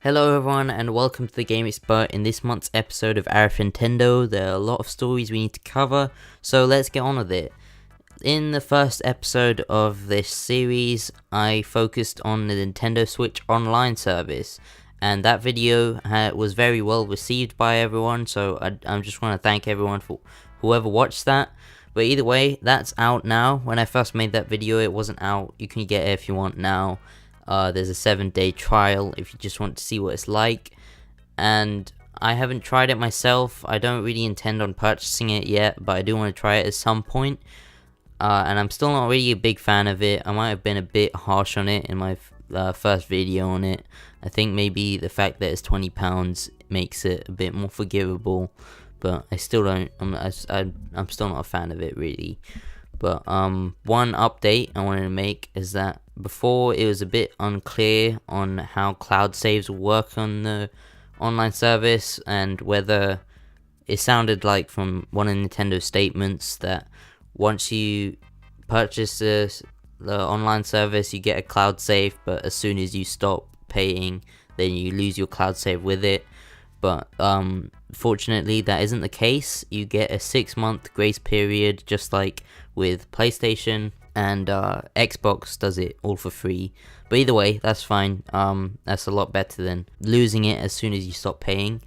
Hello everyone and welcome to the Gamexpert. In this month's episode of Arefintendo, there are a lot of stories we need to cover, so let's get on with it. In the first episode of this series, I focused on the Nintendo Switch online service, and that video was very well received by everyone, so I just want to thank everyone for whoever watched that. But either way, that's out now. When I first made that video, it wasn't out. You can get it if you want now. There's a 7-day trial if you just want to see what it's like, and I haven't tried it myself. I don't really intend on purchasing it yet, but I do want to try it at some point, and I'm still not really a big fan of it. I might have been a bit harsh on it in my first video on it. I think maybe the fact that it's £20 makes it a bit more forgivable, but I still don't, I'm still not a fan of it really. But one update I wanted to make is that before it was a bit unclear on how cloud saves work on the online service, and whether it sounded like from one of Nintendo's statements that once you purchase the online service you get a cloud save, but as soon as you stop paying then you lose your cloud save with it. But fortunately that isn't the case. You get a 6-month grace period just like with PlayStation, and Xbox does it all for free. But either way, that's fine. That's a lot better than losing it as soon as you stop paying.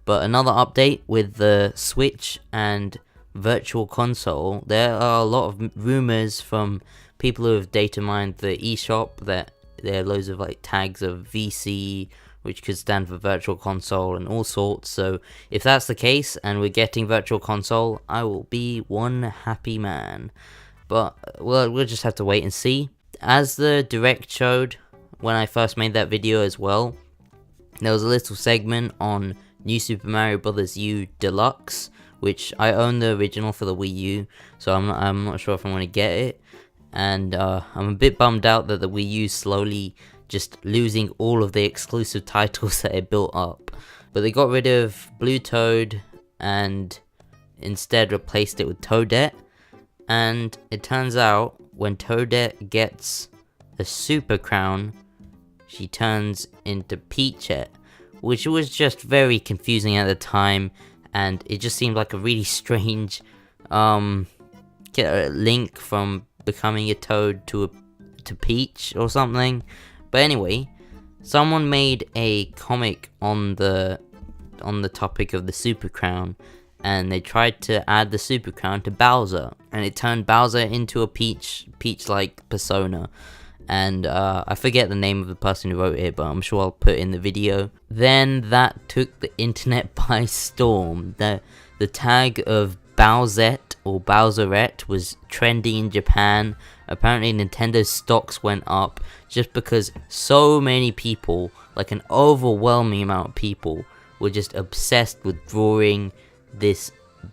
But another update with the Switch and Virtual Console, there are a lot of rumors from people who have data mined the eShop that there are loads of like tags of VC, which could stand for Virtual Console and all sorts. So if that's the case and we're getting Virtual Console, I will be one happy man. But we'll just have to wait and see. As the Direct showed when I first made that video as well, there was a little segment on New Super Mario Bros. U Deluxe, which I own the original for the Wii U, so I'm not sure if I'm going to get it. And I'm a bit bummed out that the Wii U slowly just losing all of the exclusive titles that it built up. But they got rid of Blue Toad and instead replaced it with Toadette. And it turns out when Toadette gets a Super Crown, she turns into Peachette, which was just very confusing at the time, and it just seemed like a really strange link from becoming a Toad to Peach or something. But anyway, someone made a comic on the topic of the Super Crown, and they tried to add the Super Crown to Bowser, and it turned Bowser into a Peach-like persona. And I forget the name of the person who wrote it, but I'm sure I'll put in the video. Then that took the internet by storm. The tag of Bowsette or Bowserette was trending in Japan. Apparently Nintendo's stocks went up just because so many people, like an overwhelming amount of people, were just obsessed with drawing this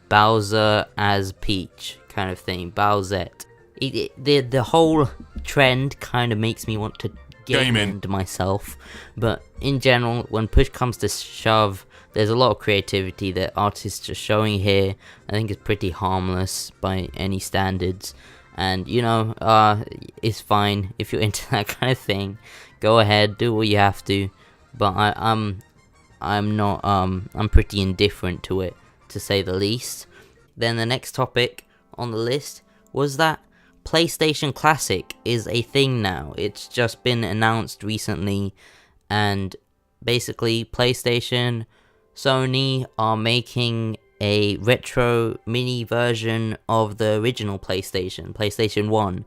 Bowser as Peach kind of thing, Bowsette. The whole trend kind of makes me want to game into myself, but in general, when push comes to shove, there's a lot of creativity that artists are showing here. I think it's pretty harmless by any standards, and you know, it's fine if you're into that kind of thing. Go ahead, do what you have to, but I'm not. I'm pretty indifferent to it, to say the least. Then the next topic on the list was that PlayStation Classic is a thing now. It's just been announced recently, and basically PlayStation, Sony are making a retro mini version of the original PlayStation 1,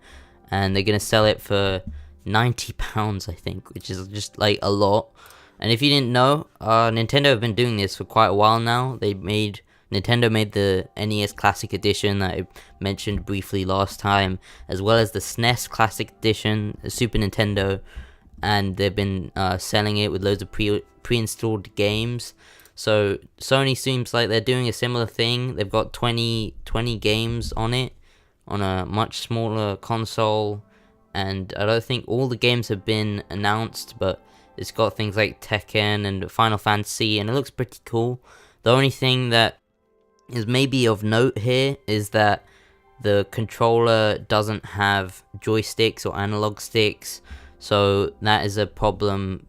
and they're gonna sell it for £90, I think, which is just like a lot. And if you didn't know, Nintendo have been doing this for quite a while now. Nintendo made the NES Classic Edition that I mentioned briefly last time, as well as the SNES Classic Edition, the Super Nintendo, and they've been selling it with loads of pre-installed games. So Sony seems like they're doing a similar thing. They've got 20 games on it, on a much smaller console, and I don't think all the games have been announced, but it's got things like Tekken and Final Fantasy, and it looks pretty cool. The only thing that is maybe of note here is that the controller doesn't have joysticks or analog sticks, so that is a problem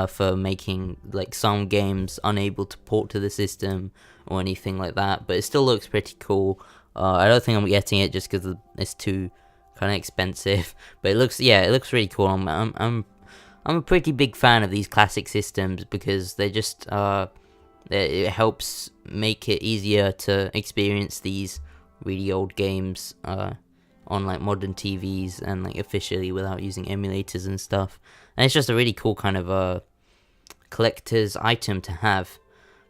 for making like some games unable to port to the system or anything like that, but it still looks pretty cool. I don't think I'm getting it just because it's too kind of expensive, but it looks really cool. I'm a pretty big fan of these classic systems because they just it helps make it easier to experience these really old games on like modern TVs and like officially without using emulators and stuff. And it's just a really cool kind of collector's item to have.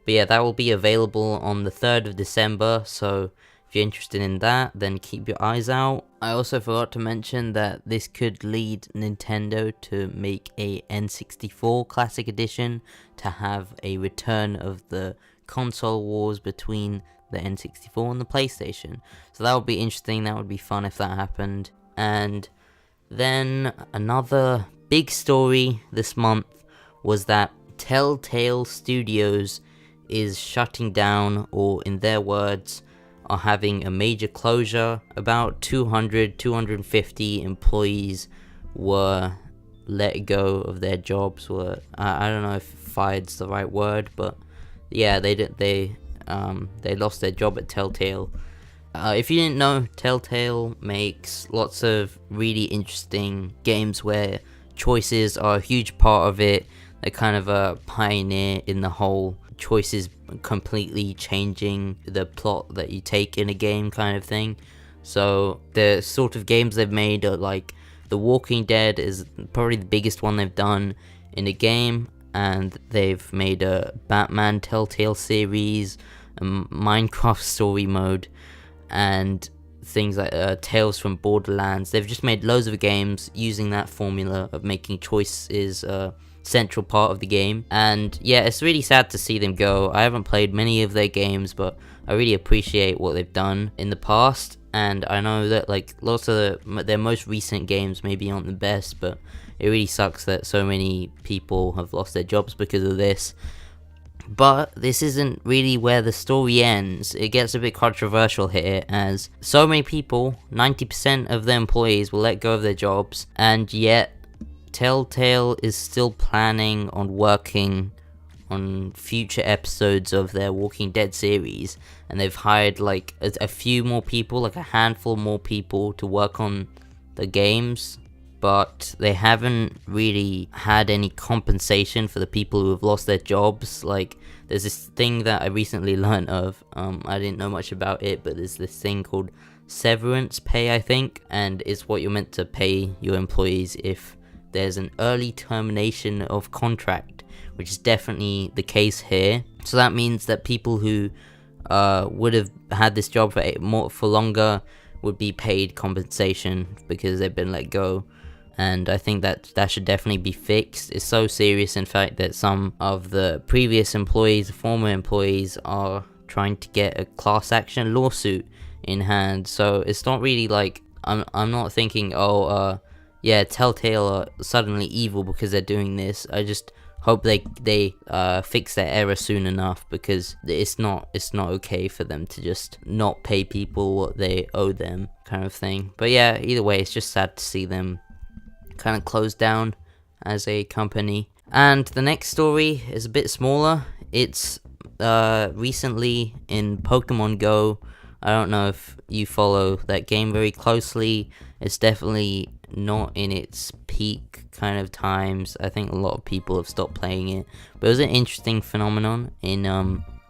But yeah, that will be available on the 3rd of December, so if you're interested in that, then keep your eyes out. I also forgot to mention that this could lead Nintendo to make a N64 Classic Edition to have a return of the console wars between the N64 and the PlayStation. So that would be interesting, that would be fun if that happened. And then another big story this month was that Telltale Studios is shutting down, or in their words, are having a major closure. About 250 employees were let go of their jobs. I don't know if fired's the right word, but yeah, they lost their job at Telltale. If you didn't know, Telltale makes lots of really interesting games where choices are a huge part of it. They're kind of a pioneer in the whole choices completely changing the plot that you take in a game kind of thing. So the sort of games they've made are like The Walking Dead is probably the biggest one they've done in a game, and they've made a Batman Telltale series, a Minecraft story mode, and things like Tales from Borderlands. They've just made loads of games using that formula of making choices central part of the game. And yeah, it's really sad to see them go. I haven't played many of their games, but I really appreciate what they've done in the past, and I know that like lots of their most recent games maybe aren't the best, but it really sucks that so many people have lost their jobs because of this. But this isn't really where the story ends. It gets a bit controversial here, as so many people, 90% of the employees, will let go of their jobs, and yet Telltale is still planning on working on future episodes of their Walking Dead series, and they've hired like a few more people, like a handful more people to work on the games, but they haven't really had any compensation for the people who have lost their jobs. Like, there's this thing that I recently learned of, I didn't know much about it, but there's this thing called severance pay, I think, and it's what you're meant to pay your employees if there's an early termination of contract, which is definitely the case here. So that means that people who would have had this job for longer would be paid compensation because they've been let go. And I think that should definitely be fixed. It's so serious, in fact, that some of the previous employees, former employees, are trying to get a class action lawsuit in hand. So it's not really like, I'm not thinking, yeah, Telltale are suddenly evil because they're doing this. I just hope they fix their error soon enough, because it's not okay for them to just not pay people what they owe them, kind of thing. But yeah, either way, it's just sad to see them kind of close down as a company. And the next story is a bit smaller. It's recently in Pokemon Go. I don't know if you follow that game very closely. It's definitely not in its peak kind of times. I think a lot of people have stopped playing it, but it was an interesting phenomenon in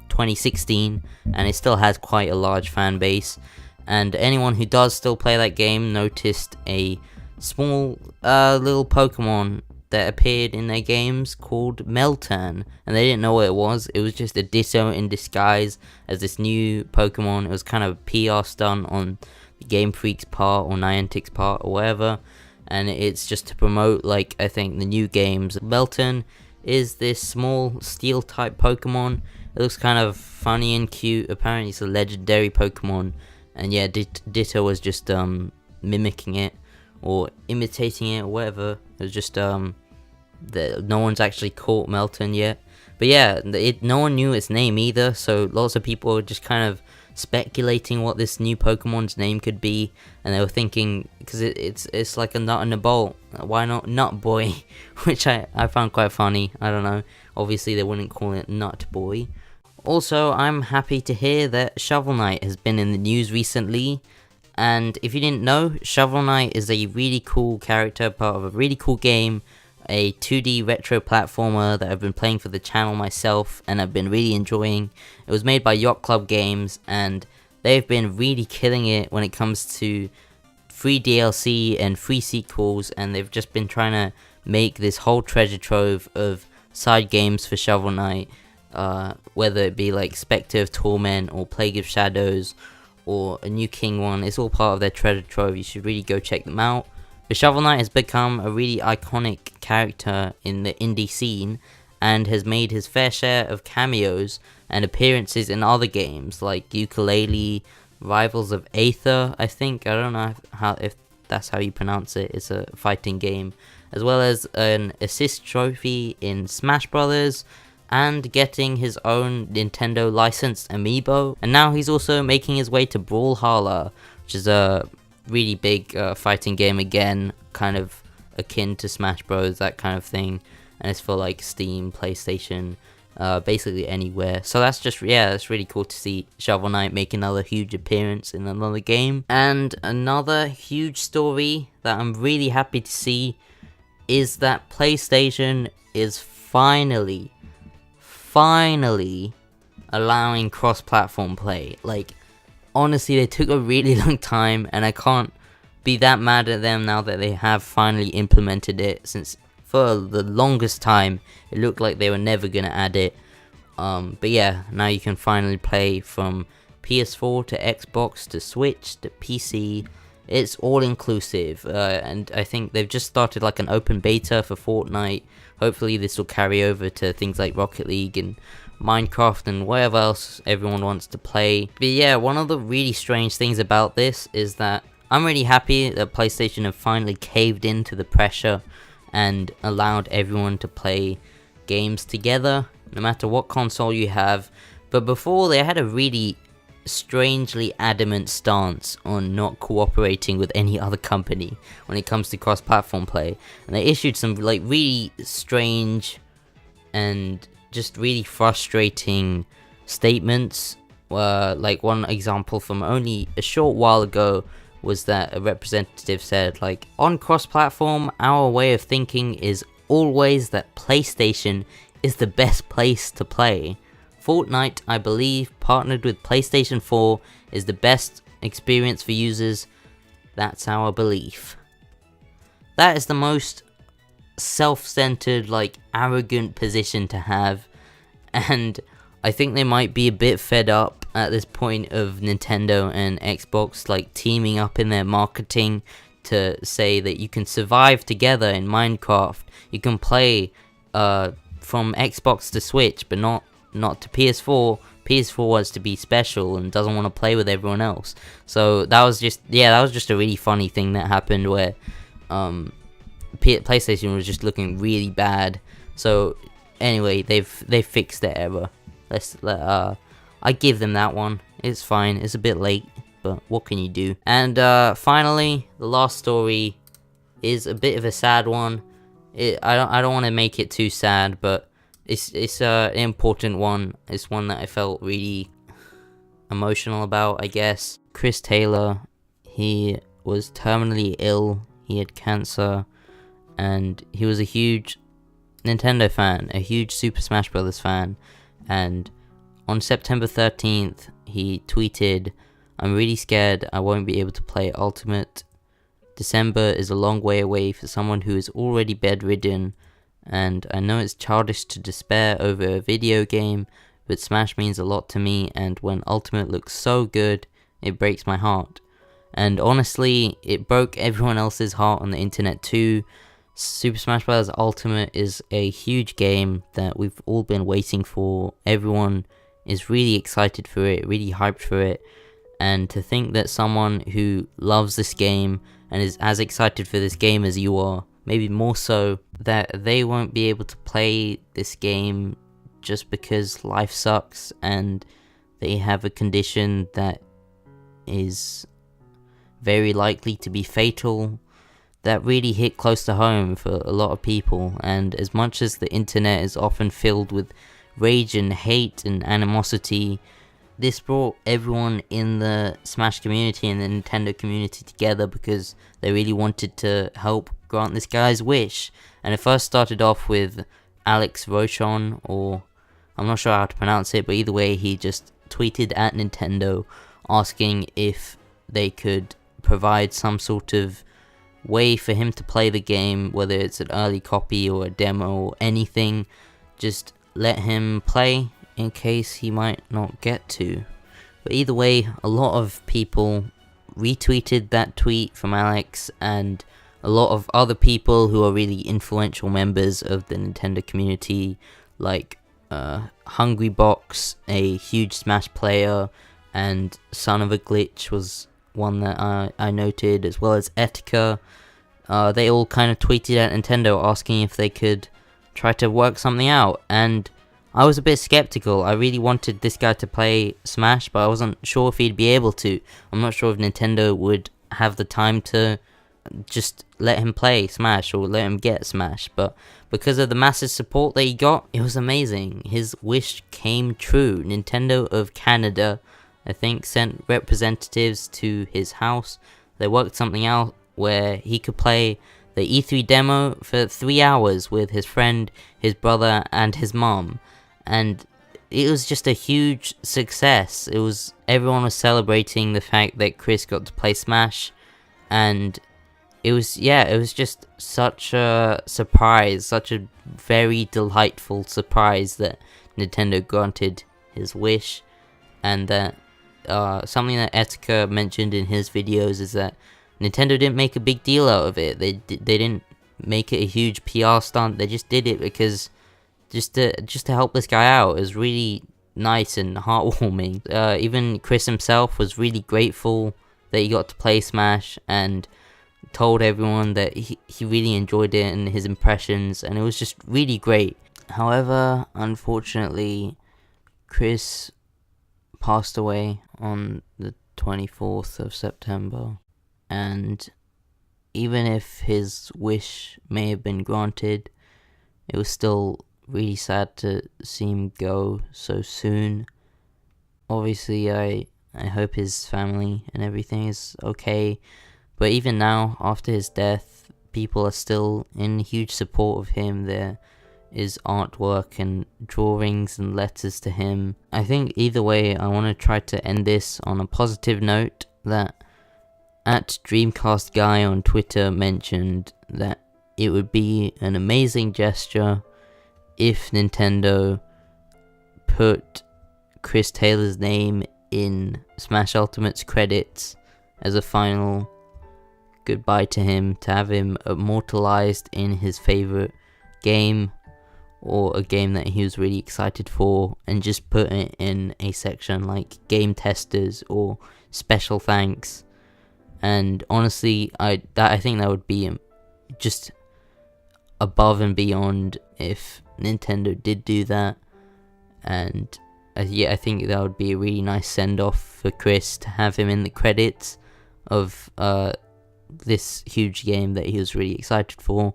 2016, and it still has quite a large fan base. And anyone who does still play that game noticed a small little Pokemon that appeared in their games called Meltan, and they didn't know what it was. It was just a Ditto in disguise as this new Pokemon. It was kind of a PR stunt on the Game Freak's part, or Niantic's part, or whatever, and it's just to promote, like, I think the new games. Meltan is this small steel type Pokemon. It looks kind of funny and cute. Apparently it's a legendary Pokemon, and yeah, Ditto was just mimicking it or imitating it or whatever. It was just no one's actually caught Meltan yet. But yeah, no one knew its name either, so lots of people were just kind of speculating what this new Pokemon's name could be, and they were thinking, because it's like a nut and a bolt, why not Nut Boy? Which I found quite funny. I don't know, obviously they wouldn't call it Nut Boy. Also, I'm happy to hear that Shovel Knight has been in the news recently, and if you didn't know, Shovel Knight is a really cool character, part of a really cool game, a 2D retro platformer that I've been playing for the channel myself, and I've been really enjoying. It was made by Yacht Club Games, and they've been really killing it when it comes to free DLC and free sequels, and they've just been trying to make this whole treasure trove of side games for Shovel Knight, whether it be like Spectre of Torment or Plague of Shadows or a New King one. It's all part of their treasure trove. You should really go check them out. But Shovel Knight has become a really iconic character in the indie scene and has made his fair share of cameos and appearances in other games like Yooka-Laylee, Rivals of Aether, I think. I don't know if that's how you pronounce it. It's a fighting game. As well as an assist trophy in Smash Brothers, and getting his own Nintendo licensed amiibo. And now he's also making his way to Brawlhalla, which is a really big fighting game again, kind of akin to Smash Bros, that kind of thing. And it's for like Steam, PlayStation, basically anywhere. So that's just, that's really cool to see Shovel Knight make another huge appearance in another game. And another huge story that I'm really happy to see is that PlayStation is finally allowing cross-platform play. Like, honestly, they took a really long time, and I can't be that mad at them now that they have finally implemented it, since for the longest time it looked like they were never gonna add it. But yeah, now you can finally play from PS4 to Xbox to Switch to PC. It's all inclusive, and I think they've just started like an open beta for Fortnite. Hopefully this will carry over to things like Rocket League and Minecraft and whatever else everyone wants to play. But yeah, one of the really strange things about this is that I'm really happy that PlayStation have finally caved into the pressure and allowed everyone to play games together, no matter what console you have. But before, they had a really strangely adamant stance on not cooperating with any other company when it comes to cross-platform play, and they issued some like really strange and just really frustrating statements. Like one example from only a short while ago was that a representative said, like, on cross-platform, our way of thinking is always that PlayStation is the best place to play. Fortnite, I believe, partnered with PlayStation 4 is the best experience for users. That's our belief. That is the most self-centered, like, arrogant position to have, and I think they might be a bit fed up at this point of Nintendo and Xbox, like, teaming up in their marketing to say that you can survive together in Minecraft, you can play from Xbox to Switch, but not to PS4. PS4 wants to be special and doesn't want to play with everyone else. So that was just a really funny thing that happened, where PlayStation was just looking really bad. So anyway, they've fixed their error. I give them that one. It's fine. It's a bit late, but what can you do? And finally, the last story is a bit of a sad one. I don't want to make it too sad, but it's an important one. It's one that I felt really emotional about, I guess. Chris Taylor, he was terminally ill. He had cancer, and he was a huge Nintendo fan, a huge Super Smash Bros. Fan. And on September 13th, he tweeted, "I'm really scared I won't be able to play Ultimate. December is a long way away for someone who is already bedridden, and I know it's childish to despair over a video game, but Smash means a lot to me, and when Ultimate looks so good, it breaks my heart." And honestly, it broke everyone else's heart on the internet too. Super Smash Bros. Ultimate is a huge game that we've all been waiting for. Everyone is really excited for it, really hyped for it, and to think that someone who loves this game and is as excited for this game as you are, maybe more so, that they won't be able to play this game just because life sucks and they have a condition that is very likely to be fatal. That really hit close to home for a lot of people, and as much as the internet is often filled with rage and hate and animosity, this brought everyone in the Smash community and the Nintendo community together because they really wanted to help grant this guy's wish. And it first started off with Alex Rochon, or I'm not sure how to pronounce it, but either way, he just tweeted at Nintendo asking if they could provide some sort of way for him to play the game, whether it's an early copy or a demo or anything. Just let him play in case he might not get to. But either way, a lot of people retweeted that tweet from Alex, and a lot of other people who are really influential members of the Nintendo community, like Hungrybox, a huge Smash player, and Son of a Glitch was one that I noted, as well as Etika. They all kind of tweeted at Nintendo asking if they could try to work something out, and I was a bit skeptical. I really wanted this guy to play Smash, but I wasn't sure if he'd be able to. I'm not sure if Nintendo would have the time to just let him play Smash or let him get Smash, but because of the massive support that he got, it was amazing. His wish came true. Nintendo of Canada, I think, sent representatives to his house. They worked something out where he could play the E3 demo for 3 hours with his friend, his brother, and his mom. And it was just a huge success. Everyone was celebrating the fact that Chris got to play Smash, and it was just such a surprise, such a very delightful surprise that Nintendo granted his wish. And that something that Etika mentioned in his videos is that Nintendo didn't make a big deal out of it. They didn't make it a huge PR stunt. They just did it because just to help this guy out. It was really nice and heartwarming. Even Chris himself was really grateful that he got to play Smash, and told everyone that he really enjoyed it and his impressions, and it was just really great. However, unfortunately, Chris passed away on the 24th of September, and even if his wish may have been granted, it was still really sad to see him go so soon. Obviously, I hope his family and everything is okay, but even now, after his death, people are still in huge support of him. There is artwork and drawings and letters to him. I think either way, I want to try to end this on a positive note, that at Dreamcast Guy on Twitter mentioned that it would be an amazing gesture if Nintendo put Chris Taylor's name in Smash Ultimate's credits as a final goodbye to him, to have him immortalized in his favorite game, or a game that he was really excited for, and just put it in a section like game testers or special thanks. And honestly, I think that would be just above and beyond if Nintendo did do that. And I think that would be a really nice send-off for Chris, to have him in the credits of this huge game that he was really excited for.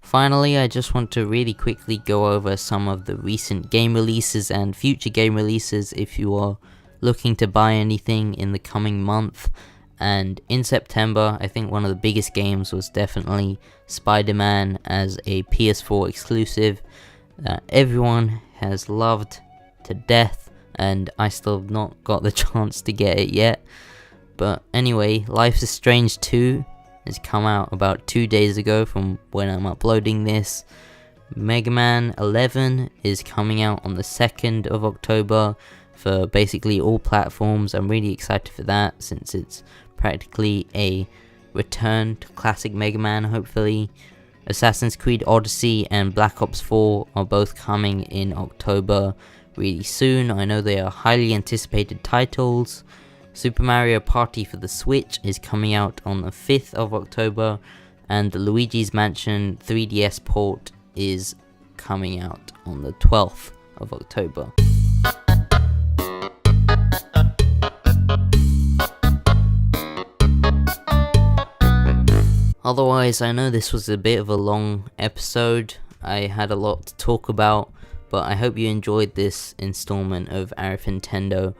Finally, I just want to really quickly go over some of the recent game releases and future game releases if you are looking to buy anything in the coming month. And in September, I think one of the biggest games was definitely Spider-Man as a PS4 exclusive that everyone has loved to death, and I still have not got the chance to get it yet. But anyway, Life is Strange 2 has come out about 2 days ago from when I'm uploading this. Mega Man 11 is coming out on the 2nd of October for basically all platforms. I'm really excited for that, since it's practically a return to classic Mega Man, hopefully. Assassin's Creed Odyssey and Black Ops 4 are both coming in October really soon. I know they are highly anticipated titles. Super Mario Party for the Switch is coming out on the 5th of October, and the Luigi's Mansion 3DS port is coming out on the 12th of October. Otherwise, I know this was a bit of a long episode. I had a lot to talk about, but I hope you enjoyed this installment of Arefintendo.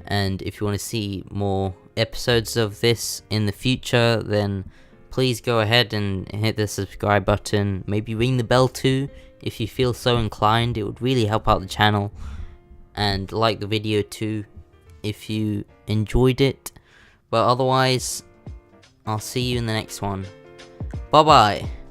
And if you want to see more episodes of this in the future, then please go ahead and hit the subscribe button. Maybe ring the bell too, if you feel so inclined. It would really help out the channel. And like the video too, if you enjoyed it. But otherwise, I'll see you in the next one. Bye bye.